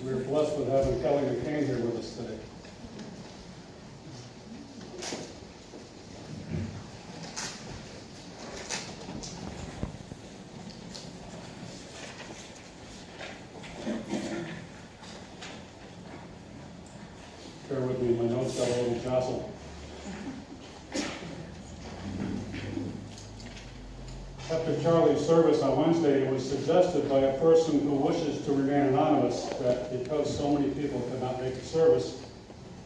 we're blessed with having Kellie McKane here with us today. Bear with me, my notes got a little jostled. After Charlie's service on Wednesday, it was suggested by a person who wishes to remain anonymous that because so many people could not make the service,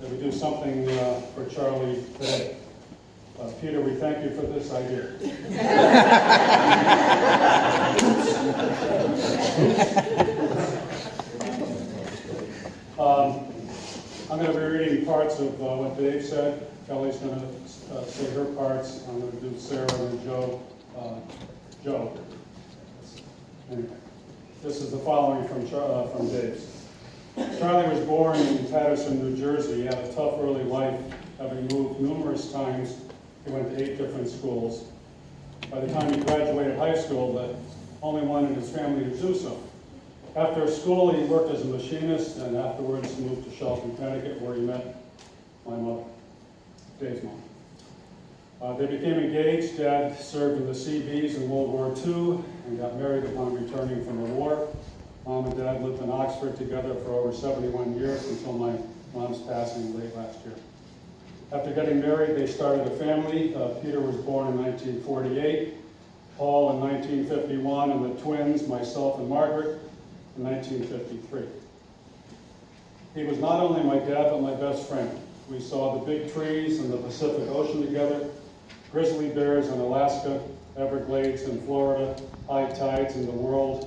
that we do something for Charlie today. Peter, we thank you for this idea. I'm going to be reading parts of what Dave said. Kellie's going to say her parts. I'm going to do Sarah and Joe. Anyway, this is the following from Dave's. Charlie was born in Paterson, New Jersey. He had a tough early life, having moved numerous times. He went to 8 different schools. By the time he graduated high school, the only one in his family to do so. After school, he worked as a machinist and afterwards moved to Shelton, Connecticut, where he met my mother, Dave's mom. They became engaged. Dad served in the Seabees in World War II and got married upon returning from the war. Mom and Dad lived in Oxford together for over 71 years until my mom's passing late last year. After getting married, they started a family. Peter was born in 1948, Paul in 1951, and the twins, myself and Margaret, in 1953. He was not only my dad, but my best friend. We saw the big trees and the Pacific Ocean together, grizzly bears in Alaska, Everglades in Florida, highest tides in the world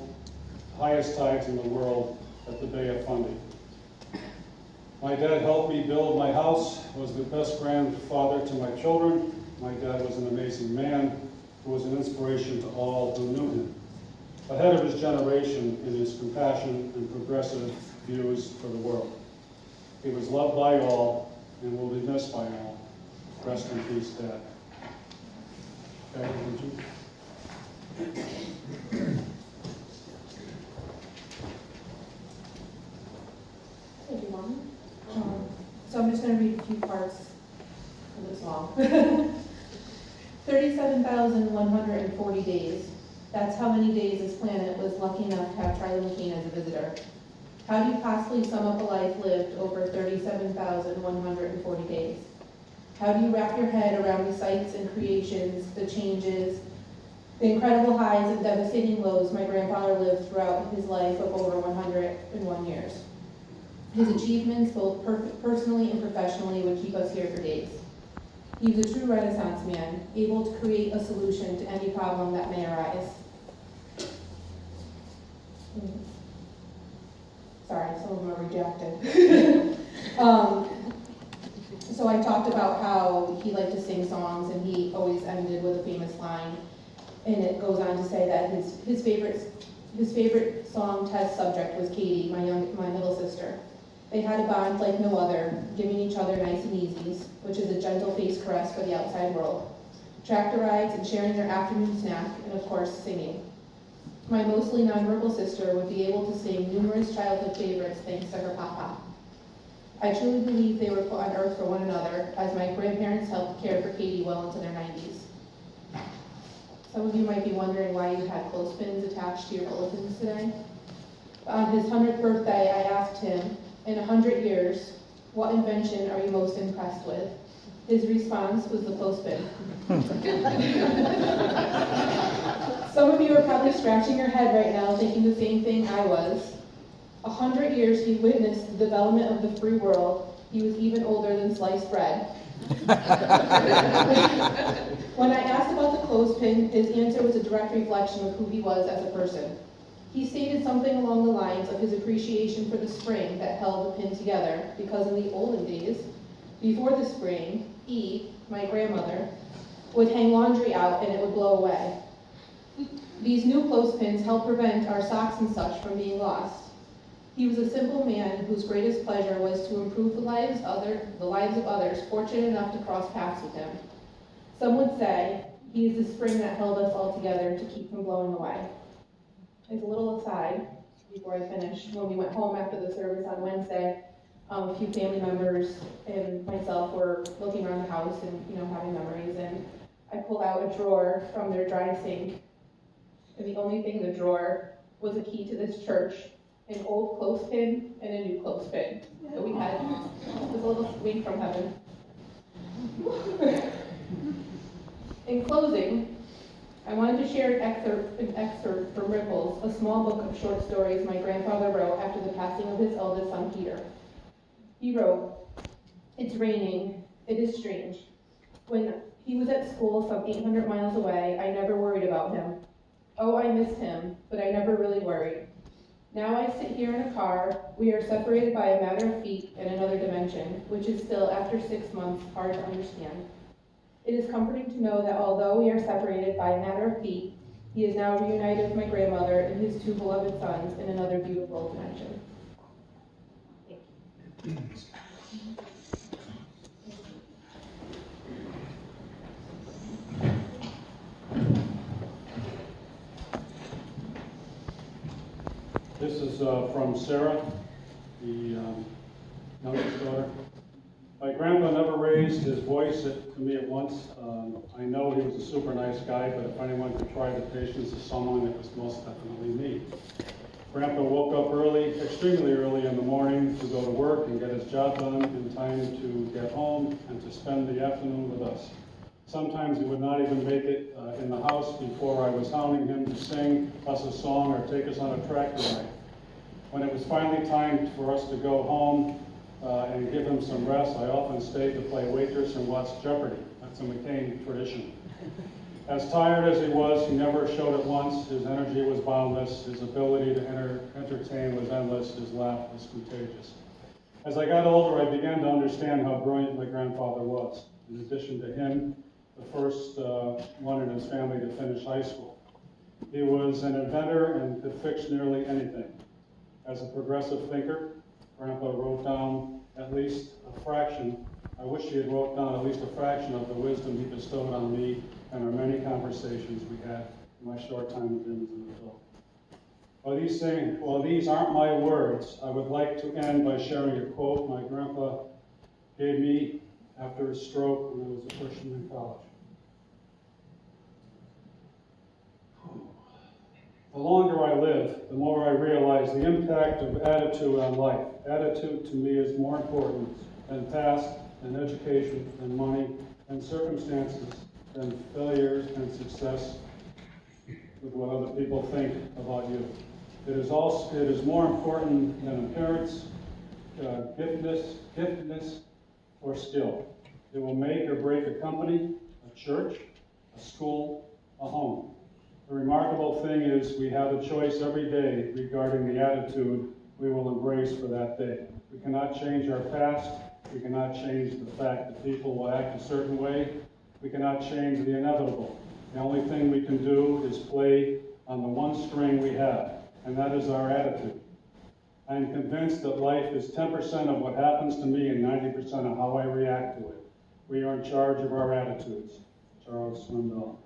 at the Bay of Fundy. My dad helped me build my house, was the best grandfather to my children. My dad was an amazing man who was an inspiration to all who knew him. Ahead of his generation in his compassion and progressive views for the world. He was loved by all and will be missed by all. Rest in peace, Dad. Okay, would you? Thank you, Mom. So I'm just going to read a few parts of this long. 37,140 days. That's how many days this planet was lucky enough to have Charlie McKane as a visitor. How do you possibly sum up a life lived over 37,140 days? How do you wrap your head around the sights and creations, the changes, the incredible highs and devastating lows my grandfather lived throughout his life of over 101 years? His achievements, both personally and professionally, would keep us here for days. He was a true Renaissance man, able to create a solution to any problem that may arise. Sorry, some of them are rejected. So I talked about how he liked to sing songs, and he always ended with a famous line. And it goes on to say that his favorite song test subject was Katie, my middle sister. They had a bond like no other, giving each other nice and easies, which is a gentle face caress for the outside world. Tractor rides and sharing their afternoon snack, and of course, singing. My mostly nonverbal sister would be able to sing numerous childhood favorites thanks to her papa. I truly believe they were put on earth for one another, as my grandparents helped care for Katie well into their 90s. Some of you might be wondering why you had clothespins attached to your bulletins today. On his 100th birthday, I asked him, in 100 years, what invention are you most impressed with? His response was the clothespin. Some of you are probably scratching your head right now thinking the same thing I was. 100 years he witnessed the development of the free world. He was even older than sliced bread. When I asked about the clothespin, his answer was a direct reflection of who he was as a person. He stated something along the lines of his appreciation for the spring that held the pin together, because in the olden days, before the spring, he, my grandmother, would hang laundry out and it would blow away. These new clothespins help prevent our socks and such from being lost. He was a simple man whose greatest pleasure was to improve the lives of others fortunate enough to cross paths with him. Some would say he is the spring that held us all together to keep from blowing away. As a little aside, before I finish. When we went home after the service on Wednesday, a few family members and myself were looking around the house and, having memories, and I pulled out a drawer from their dry sink, and the only thing in the drawer was a key to this church, an old clothespin, and a new clothespin. So we had this little wink from heaven. In closing, I wanted to share an excerpt from Ripples, a small book of short stories my grandfather wrote after the passing of his eldest son, Peter. He wrote, "It's raining. It is strange. When he was at school some 800 miles away, I never worried about him. Oh, I missed him, but I never really worried. Now I sit here in a car. We are separated by a matter of feet in another dimension, which is still, after 6 months, hard to understand. It is comforting to know that although we are separated by a matter of feet, he is now reunited with my grandmother and his 2 beloved sons in another beautiful dimension." Thank you. This is from Sarah, the youngest daughter. My grandpa never raised his voice to me at once. I know he was a super nice guy, but if anyone could try the patience of someone, it was most definitely me. Grandpa woke up early, extremely early in the morning, to go to work and get his job done in time to get home and to spend the afternoon with us. Sometimes he would not even make it in the house before I was hounding him to sing us a song or take us on a tractor ride. When it was finally time for us to go home and give him some rest, I often stayed to play waitress and watch Jeopardy. That's a McKane tradition. As tired as he was, he never showed it once. His energy was boundless. His ability to entertain was endless. His laugh was contagious. As I got older, I began to understand how brilliant my grandfather was. In addition to him, the first one in his family to finish high school. He was an inventor and could fix nearly anything. As a progressive thinker, Grandpa wrote down at least a fraction. I wish he had wrote down at least a fraction of the wisdom he bestowed on me and our many conversations we had in my short time with him as an adult. While these aren't my words, I would like to end by sharing a quote my grandpa gave me after his stroke when I was a freshman in college. The longer I live, the more I realize the impact of attitude on life. Attitude to me is more important than past and education and money and circumstances than failures and success with what other people think about you. It is more important than appearance, giftedness, or skill. It will make or break a company, a church, a school, a home. The remarkable thing is we have a choice every day regarding the attitude we will embrace for that day. We cannot change our past. We cannot change the fact that people will act a certain way. We cannot change the inevitable. The only thing we can do is play on the one string we have, and that is our attitude. I am convinced that life is 10% of what happens to me and 90% of how I react to it. We are in charge of our attitudes. Charles Swindoll.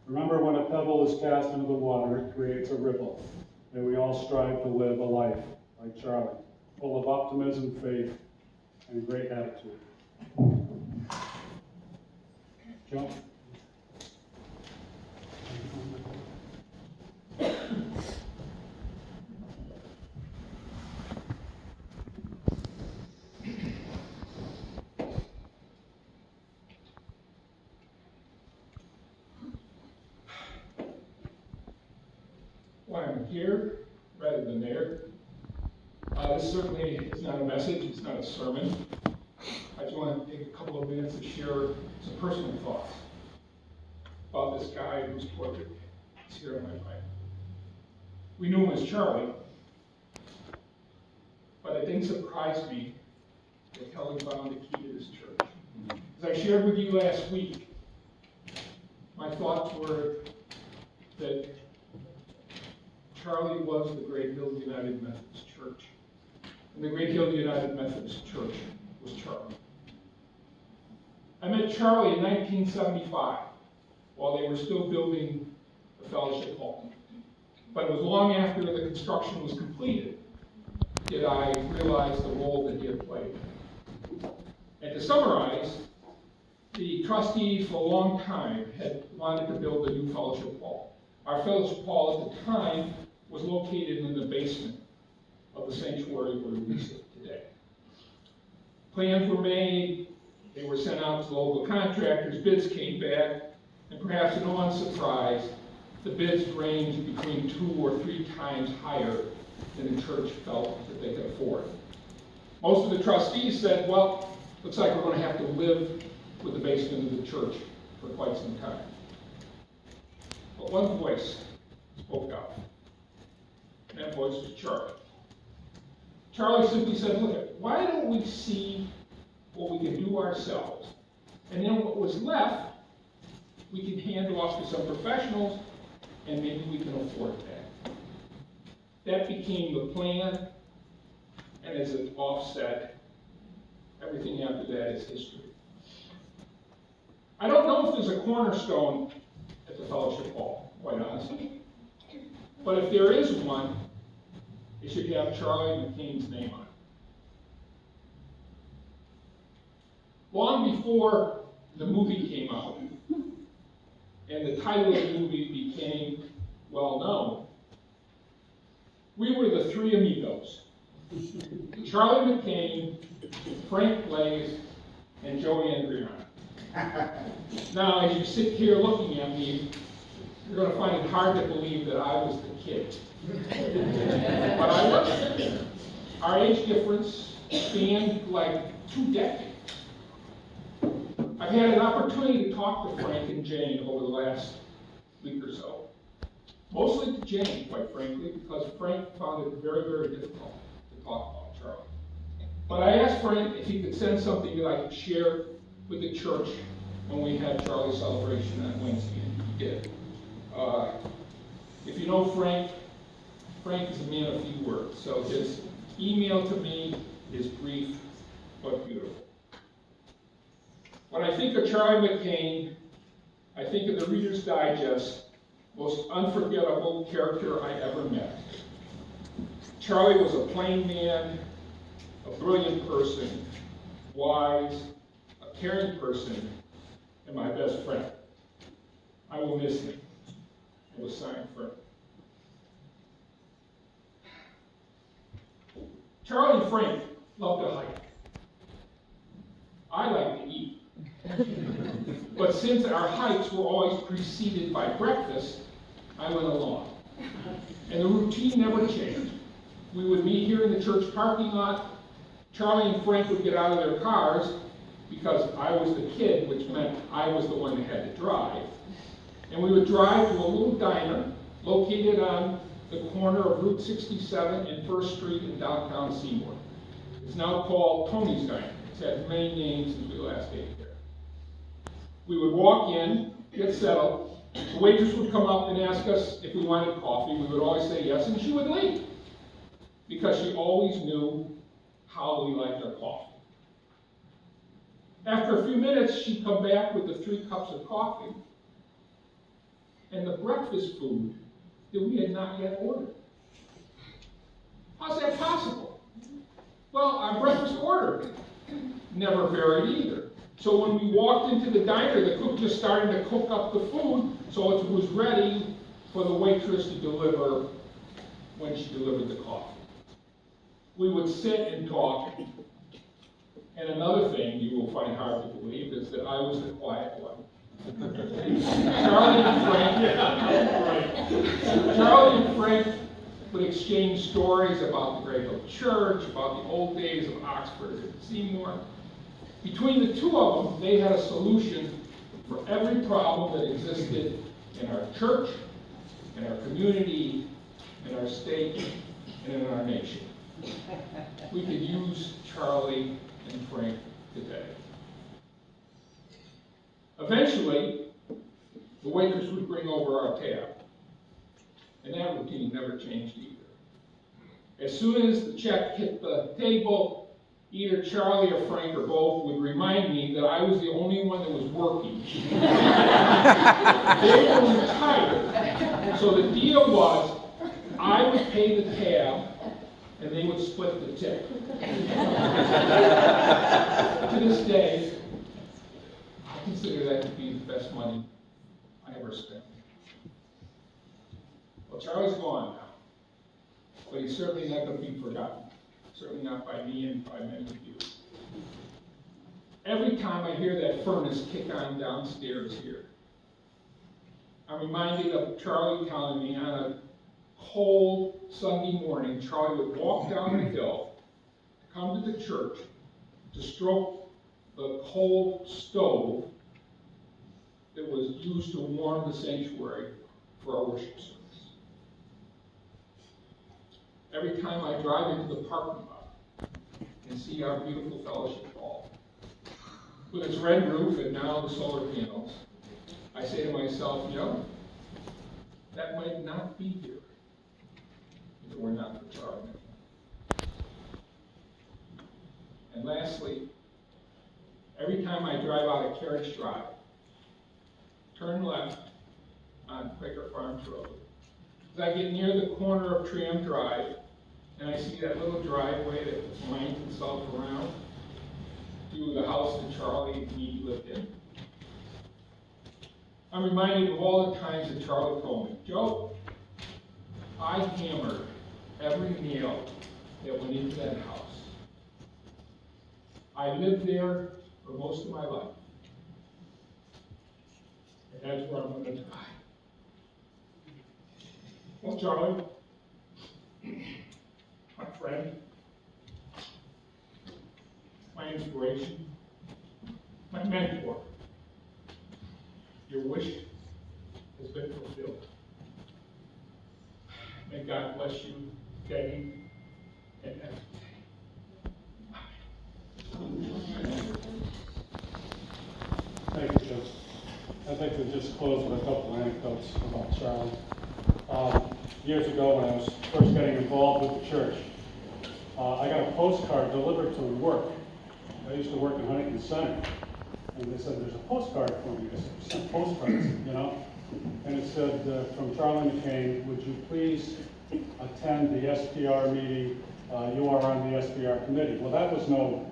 Remember, when a pebble is cast into the water, it creates a ripple. May we all strive to live a life like Charlie, full of optimism, faith, and great attitude. Joe? Why I'm here rather than there. This certainly is not a message, it's not a sermon. I just want to take a couple of minutes to share some personal thoughts about this guy whose portrait is here on my right. We knew him as Charlie, but it didn't surprise me that Kellie found the key to this church. As I shared with you last week, my thoughts were that Charlie was the Great Hill United Methodist Church. And the Great Hill United Methodist Church was Charlie. I met Charlie in 1975 while they were still building the fellowship hall. But it was long after the construction was completed did I realize the role that he had played. And to summarize, the trustees for a long time had wanted to build a new fellowship hall. Our fellowship hall at the time was located in the basement of the sanctuary where we sit today. Plans were made, they were sent out to local contractors, bids came back, and perhaps to no one's surprise, the bids ranged between 2 or 3 times higher than the church felt that they could afford. Most of the trustees said, well, looks like we're going to have to live with the basement of the church for quite some time. But one voice spoke out, and that voice was Charlie. Charlie simply said, look, why don't we see what we can do ourselves, and then what was left, we can hand off to some professionals, and maybe we can afford that. That became the plan, and as an offset, everything after that is history. I don't know if there's a cornerstone at the fellowship hall, quite honestly. But if there is one, it should have Charlie McKane's name on it. Long before the movie came out, and the title of the movie became well known, we were the 3 amigos. Charlie McKane, Frank Blaze, and Joe Andreana. Now, as you sit here looking at me, you're going to find it hard to believe that I was the kid. But I was. Our age difference spanned like 2 decades. I've had an opportunity to talk to Frank and Jane over the last week or so. Mostly to Jane, quite frankly, because Frank found it very, very difficult to talk about Charlie. But I asked Frank if he could send something that I could share with the church when we had Charlie's celebration on Wednesday, and he did. If you know Frank, Frank is a man of few words, so his email to me is brief but beautiful. When I think of Charlie McKane, I think of the Reader's Digest most unforgettable character I ever met. Charlie was a plain man, a brilliant person, wise, a caring person, and my best friend. I will miss him. It was signed Frank. Charlie and Frank loved to hike. I like to eat. But since our hikes were always preceded by breakfast, I went along. And the routine never changed. We would meet here in the church parking lot. Charlie and Frank would get out of their cars because I was the kid, which meant I was the one that had to drive. And we would drive to a little diner located on the corner of Route 67 and 1st Street in downtown Seymour. It's now called Tony's Diner. It's had many names since we last ate there. We would walk in, get settled. The waitress would come up and ask us if we wanted coffee. We would always say yes, and she would leave because she always knew how we liked our coffee. After a few minutes, she'd come back with the 3 cups of coffee and the breakfast food that we had not yet ordered. How's that possible? Well, our breakfast order never varied either. So when we walked into the diner, the cook just started to cook up the food so it was ready for the waitress to deliver when she delivered the coffee. We would sit and talk. And another thing you will find hard to believe is that I was the quiet one. Charlie and Frank would exchange stories about the Great Oak Church, about the old days of Oxford and Seymour. Between the 2 of them, they had a solution for every problem that existed in our church, in our community, in our state, and in our nation. We could use Charlie and Frank today. Eventually, the waitress would bring over our tab, and that routine never changed either. As soon as the check hit the table, either Charlie or Frank or both would remind me that I was the only one that was working. They were retired, so the deal was I would pay the tab, and they would split the tip. To this day, I consider that to be the best money I ever spent. Well, Charlie's gone now, but he's certainly not going to be forgotten. Certainly not by me and by many of you. Every time I hear that furnace kick on downstairs here, I'm reminded of Charlie telling me on a cold Sunday morning, Charlie would walk down the hill, come to the church, to stroke the cold stove that was used to warm the sanctuary for our worship service. Every time I drive into the parking lot and see our beautiful fellowship hall, with its red roof and now the solar panels, I say to myself, you know, that might not be here if it were not for Charlie McKane. And lastly, every time I drive out of Carriage Drive, turn left on Quaker Farms Road. As I get near the corner of Tram Drive, and I see that little driveway that winds itself around to the house that Charlie and me lived in, I'm reminded of all the times that Charlie told me, Joe, I hammered every nail that went into that house. I lived there for most of my life. And that's where I'm going to die. Well, Charlie, my friend, my inspiration, my mentor, your wish has been fulfilled. May God bless you day and every day. Thank you, Joe. I'd like to just close with a couple of anecdotes about Charlie. Years ago, when I was first getting involved with the church, I got a postcard delivered to work. I used to work in Huntington Center, and they said, there's a postcard for me. I said, you sent postcards, you know? And it said, from Charlie McKane, would you please attend the SPR meeting? You are on the SPR committee. Well, that was no,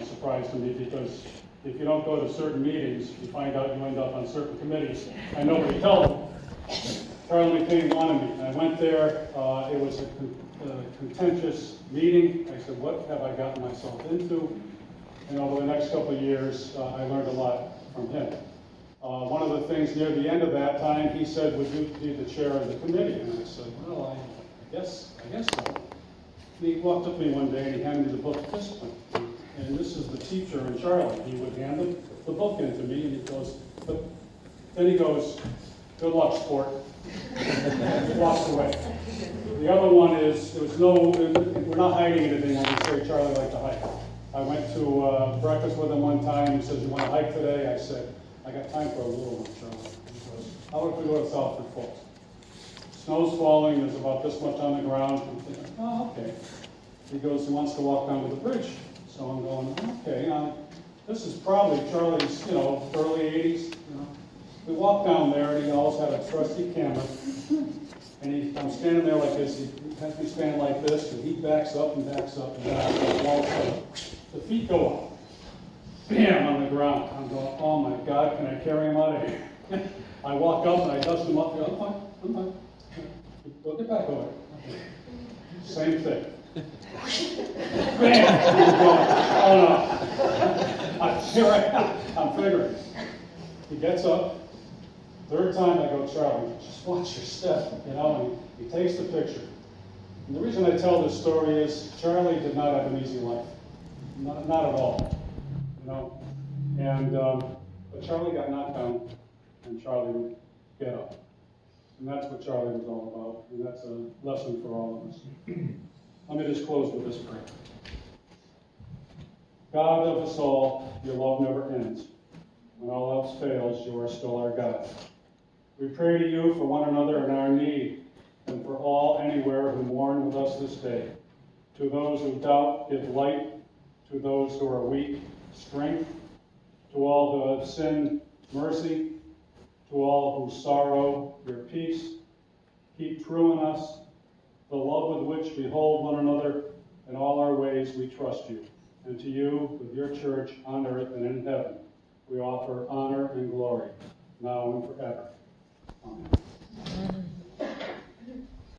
surprise to me, because if you don't go to certain meetings, you find out you end up on certain committees, and nobody tells them. Charlie McKane wanted me. I went there. It was a contentious meeting. I said, what have I gotten myself into? And over the next couple of years, I learned a lot from him. One of the things near the end of that time, he said, would you be the chair of the committee? And I said, well, I guess so. And he walked up to me one day and he handed me the book of discipline. And this is the teacher in Charlie. He would hand the book in to me, and he goes, then he goes, good luck, sport. And he walks away. The other one is, we're not hiding anything when we say Charlie liked to hike. I went to breakfast with him one time. He said, you want to hike today? I said, I got time for a little one, Charlie. He goes, how about if we go to Southford Falls? Snow's falling, there's about this much on the ground. I'm thinking, oh, okay. He goes, he wants to walk down to the bridge. So I'm going, okay, this is probably Charlie's, early 80s. We walked down there, and he always had a trusty camera. And I'm standing there like this. He has me standing like this, and he backs up and backs up and backs up. And all of a sudden, the feet go up. Bam, on the ground. I'm going, oh my God, can I carry him out of here? I walk up and I dust him up. And go, I'm fine. We'll get back over. Okay. Same thing. Bam! He's going, oh no. I'm figuring. He gets up. Third time I go, Charlie, just watch your step, and he takes the picture. And the reason I tell this story is Charlie did not have an easy life. Not at all, And, but Charlie got knocked down, and Charlie would get up. And that's what Charlie was all about, and that's a lesson for all of us. Let me just close with this prayer. God of us all, your love never ends. When all else fails, you are still our God. We pray to you for one another in our need, and for all anywhere who mourn with us this day. To those who doubt, give light. To those who are weak, strength. To all who have sinned, mercy. To all who sorrow, your peace. Keep true in us. the love with which we hold one another in all our ways, we trust you. And to you, with your church on earth and in heaven, we offer honor and glory, now and forever.